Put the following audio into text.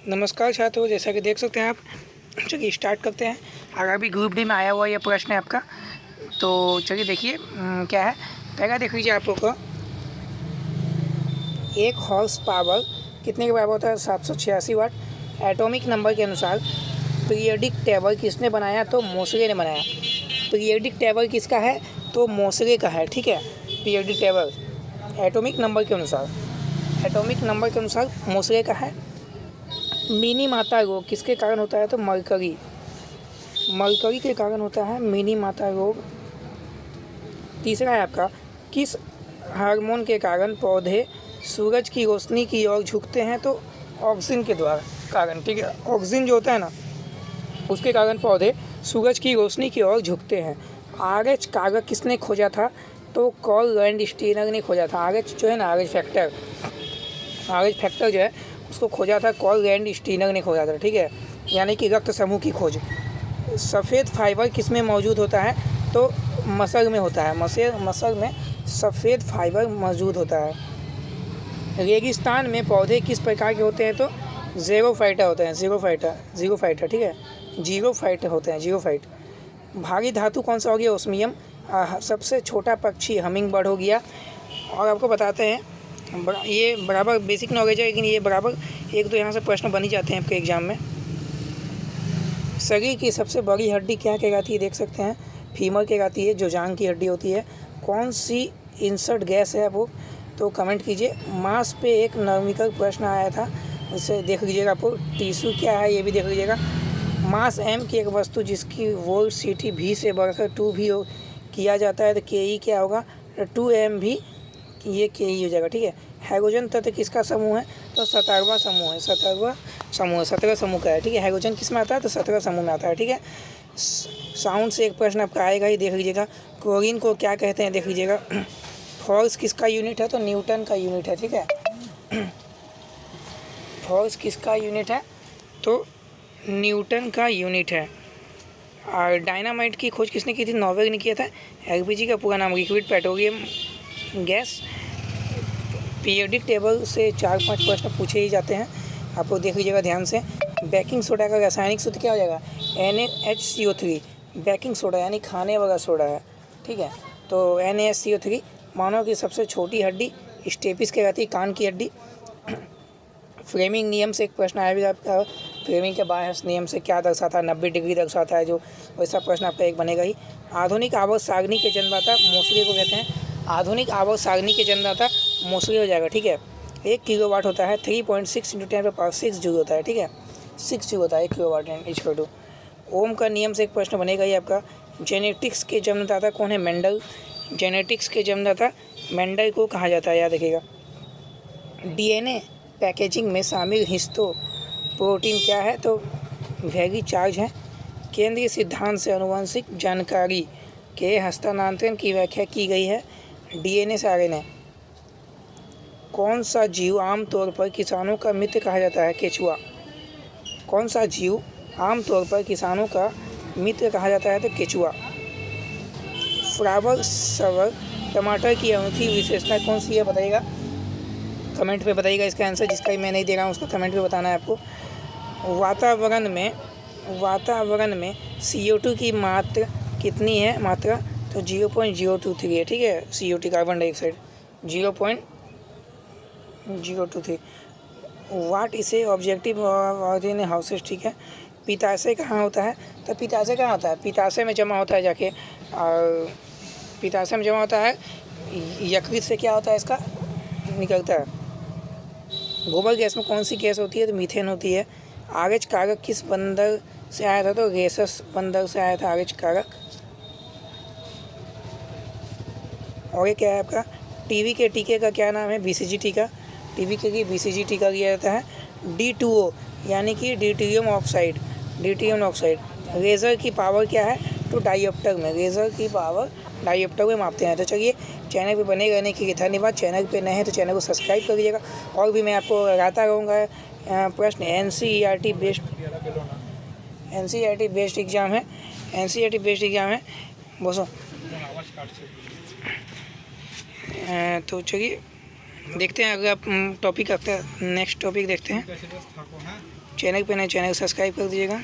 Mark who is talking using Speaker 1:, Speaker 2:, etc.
Speaker 1: नमस्कार छात्रों, जैसा कि देख सकते हैं आप, चलिए स्टार्ट करते हैं। अगर भी ग्रुप डी में आया हुआ ये प्रश्न है आपका, तो चलिए देखिए क्या है। पहला देख लीजिए आप लोग को, एक हॉर्स पावर कितने के बराबर होता है? 786 वाट। एटॉमिक नंबर के अनुसार पीरियडिक टेबल किसने बनाया? तो मोसले ने बनाया। पीरियडिक टेबल किसका है? तो मोसले का है, ठीक है। पीरियडिक टेबल एटॉमिक नंबर के अनुसार मोसले का है। मिनी माता रोग किसके कारण होता है? तो मरकरी के कारण होता है मिनी माता रोग। तीसरा है आपका, किस हार्मोन के कारण पौधे सूरज की रोशनी की ओर झुकते हैं? तो ऑक्सीजन के द्वारा कारण, ठीक है। ऑक्सीजन जो होता है ना, उसके कारण पौधे सूरज की रोशनी की ओर झुकते हैं। आरएच कारक किसने खोजा था? तो कार्ल लैंडस्टीनर ने खोजा था। आरएच जो है ना, आरएच फैक्टर जो है उसको खोजा था कार्ल लैंडस्टीनर ने खोजा था, ठीक है। यानी कि रक्त समूह की खोज। सफ़ेद फाइबर किस में मौजूद होता है? तो मसल में होता है। मसल में सफ़ेद फाइबर मौजूद होता है। रेगिस्तान में पौधे किस प्रकार के होते हैं? तो ज़ीरोफाइटा होते हैं। ज़ीरोफाइटा, ठीक है। ज़ीरोफाइट होते हैं, ज़ीरोफाइट। भारी धातु कौन सा हो गया? ओस्मियम। सबसे छोटा पक्षी हमिंग बर्ड हो गया। और आपको बताते हैं, ये बराबर बेसिक नॉलेज है, लेकिन ये बराबर एक दो यहाँ से प्रश्न बन ही जाते हैं आपके एग्जाम में। शरीर की सबसे बड़ी हड्डी क्या कहलाती है? देख सकते हैं, फीमर कहलाती है, जो जांघ की हड्डी होती है। कौन सी इंसर्ट गैस है वो? तो कमेंट कीजिए। मास पे एक नवीकरण प्रश्न आया था, उसे देख लीजिएगा। आपको टिश्यू क्या है ये भी देख लीजिएगा। मास एम की एक वस्तु जिसकी वोल्सिटी भी से बढ़कर 2 भी किया जाता है, तो के ई क्या होगा? 2m भी, ये के ई हो जाएगा, ठीक है। हाइड्रोजन तत्व किसका समूह है? तो 17वां समूह है। 17 समूह का है, ठीक है। हाइड्रोजन किस में आता है? तो 17 समूह में आता है, ठीक है। साउंड से एक प्रश्न आपका आएगा ही, देख लीजिएगा। क्लोरीन को क्या कहते हैं? देख लीजिएगा। फोर्स किसका यूनिट है? तो न्यूटन का यूनिट है, ठीक है। फोर्स किसका यूनिट है? तो न्यूटन का यूनिट है। और डायनामाइट की खोज किसने की थी? नॉर्वे ने किया था। एलपीजी का पूरा नाम liquid petroleum gas. Periodic table से 4-5 प्रश्न पूछे ही जाते हैं, आप लोग देख लीजिएगा ध्यान से। बेकिंग सोडा का रासायनिक सूत्र क्या हो जाएगा? NaHCO3। बेकिंग सोडा यानी खाने वाला सोडा है, ठीक है। तो NaHCO3। मानव की सबसे छोटी हड्डी स्टेपिस कहलाती है, कान की हड्डी। फ्रेमिंग नियम से एक प्रश्न आया भी आपका, फ्रेमिंग के बायस नियम से क्या दर्शाता है? 90 डिग्री दर्शाता है, जो वैसा प्रश्न आपका एक बनेगा ही। आधुनिक आवर्त सारणी के जन्मदाता मोसले को कहते हैं। आधुनिक आवर्त सारणी के जन्मदाता मोसले हो जाएगा, ठीक है। 1 किलोवाट होता है 3.6 × 10⁶ जूल होता है, ठीक है। 6 जूल होता है 1 किलोवाट इक्वल टू। ओम का नियम से एक प्रश्न बनेगा ही आपका। जेनेटिक्स के जन्मदाता कौन है? मेंडल। जेनेटिक्स के जन्मदाता मेंडल को कहा जाता है, याद रखिएगा। डीएनए पैकेजिंग में शामिल हिस्टो प्रोटीन क्या है? तो वेरी चार्ज है। केंद्रीय सिद्धांत से आनुवंशिक जानकारी के हस्तांतरण की व्याख्या की गई है डीएनए से आरएनए। कौन सा जीव आमतौर पर किसानों का मित्र कहा जाता है? केचुआ। कौन सा जीव आमतौर पर किसानों का मित्र कहा जाता है? तो केचुआ। फ्लावर सवर टमाटर की अनूठी विशेषता कौन सी है? बताइएगा, कमेंट पे बताइएगा इसका आंसर। जिसका भी मैं नहीं दे रहा हूँ उसका कमेंट पे बताना है आपको। वातावरण में CO2 की मात्रा कितनी है? मात्रा तो 0.023 है, ठीक है। CO2 carbon dioxide 0.023। वाट इसे ऑब्जेक्टिव इन हाउसेस, ठीक है। पिताशय कहाँ होता है? तो पिताशय कहाँ होता है? पिताशय में जमा होता है जाके, और पिताशय में जमा होता है। यकृत से क्या होता है? इसका निकलता है। गोबर गैस में कौन सी गैस होती है? तो मीथेन होती है। आरएच कारक किस बंदर से आया था? तो रेसस बंदर से आया था आरएच कारक। और ये क्या है आपका? टीबी के टीके का क्या नाम है? BCG टीका। टीबी के लिए BCG टीका दिया जाता है। D2O यानी कि ड्यूटेरियम ऑक्साइड। लेज़र की पावर क्या है? तो डायोप्टर में। लेज़र की पावर डायोप्टर में मापते हैं। तो चलिए, चैनल पे बने रहने के लिए धन्यवाद। चैनल पे नए हैं तो चैनल को सब्सक्राइब कर दीजिएगा। और भी मैं आपको लगाता रहूँगा प्रश्न। NCERT बेस्ड एग्ज़ाम है। बसो तो चलिए देखते हैं अगर आप टॉपिक रखते हैं, नेक्स्ट टॉपिक देखते हैं। चैनल पे नए, चैनल सब्सक्राइब कर दीजिएगा।